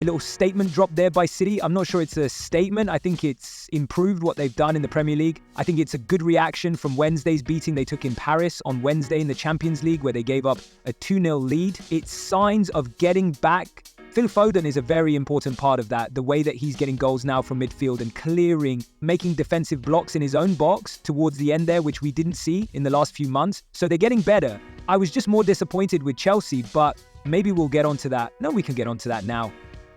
A little statement dropped there by City. I'm not sure it's a statement. I think it's improved what they've done in the Premier League. I think it's a good reaction from Wednesday's beating they took in Paris on Wednesday in the Champions League, where they gave up a 2-0 lead. It's signs of getting back. Phil Foden is a very important part of that. The way that he's getting goals now from midfield and clearing, making defensive blocks in his own box towards the end there, which we didn't see in the last few months. So they're getting better. I was just more disappointed with Chelsea, but maybe we'll get onto that. No, we can get onto that now.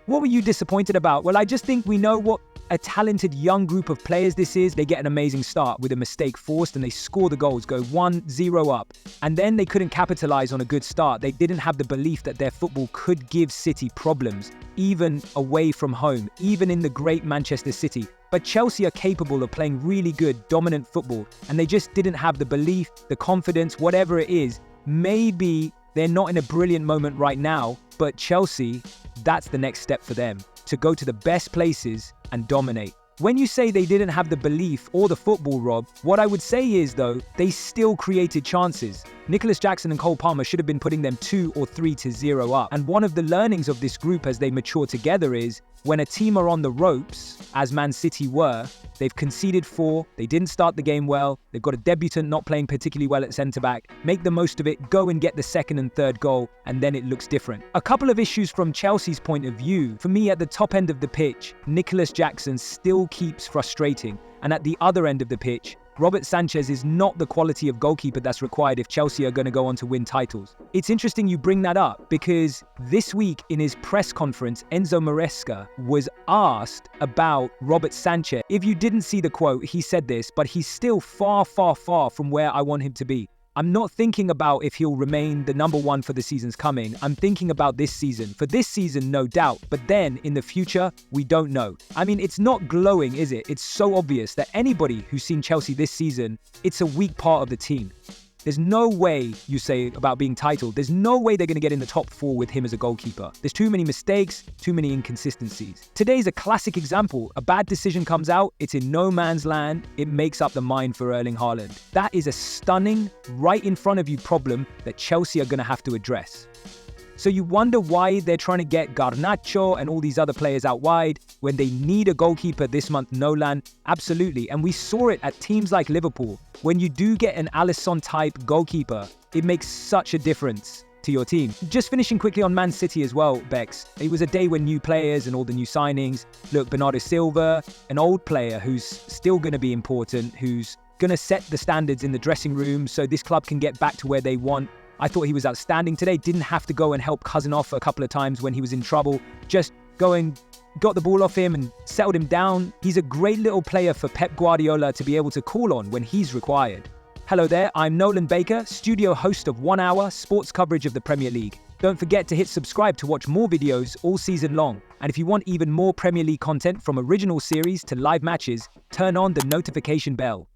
What were you disappointed about? Well, I just think we know what a talented young group of players this is. They get an amazing start with a mistake forced and they score the goals, go 1-0 up. And then they couldn't capitalize on a good start. They didn't have the belief that their football could give City problems, even away from home, even in the great Manchester City. But Chelsea are capable of playing really good, dominant football, and they just didn't have the belief, the confidence, whatever it is. Maybe they're not in a brilliant moment right now, but Chelsea, that's the next step for them, to go to the best places and dominate. When you say they didn't have the belief or the football, Rob, what I would say is, though, they still created chances. Nicholas Jackson and Cole Palmer should have been putting them 2 or 3-0 up. And one of the learnings of this group as they mature together is, when a team are on the ropes, as Man City were, they've conceded 4, they didn't start the game well, they've got a debutant not playing particularly well at centre-back, make the most of it, go and get the second and third goal, and then it looks different. A couple of issues from Chelsea's point of view. For me, at the top end of the pitch, Nicholas Jackson still keeps frustrating, and at the other end of the pitch, Robert Sánchez is not the quality of goalkeeper that's required if Chelsea are going to go on to win titles. It's interesting you bring that up because this week in his press conference, Enzo Maresca was asked about Robert Sánchez. If you didn't see the quote, he said this, but he's still far, far, far from where I want him to be. I'm not thinking about if he'll remain the number 1 for the seasons coming. I'm thinking about this season. For this season, no doubt. But then, in the future, we don't know. I mean, it's not glowing, is it? It's so obvious that anybody who's seen Chelsea this season, it's a weak part of the team. There's no way, you say, about being titled. There's no way they're going to get in the top 4 with him as a goalkeeper. There's too many mistakes, too many inconsistencies. Today's a classic example. A bad decision comes out, it's in no man's land, it makes up the mind for Erling Haaland. That is a stunning, right in front of you problem that Chelsea are going to have to address. So you wonder why they're trying to get Garnacho and all these other players out wide when they need a goalkeeper this month, Nolan. Absolutely. And we saw it at teams like Liverpool. When you do get an Alisson-type goalkeeper, it makes such a difference to your team. Just finishing quickly on Man City as well, Bex. It was a day when new players and all the new signings. Look, Bernardo Silva, an old player who's still going to be important, who's going to set the standards in the dressing room so this club can get back to where they want. I thought he was outstanding today. Didn't have to go and help Cousin off a couple of times when he was in trouble. Just go and got the ball off him and settled him down. He's a great little player for Pep Guardiola to be able to call on when he's required. Hello there, I'm Nolan Baker, studio host of 1 Hour sports coverage of the Premier League. Don't forget to hit subscribe to watch more videos all season long. And if you want even more Premier League content from original series to live matches, turn on the notification bell.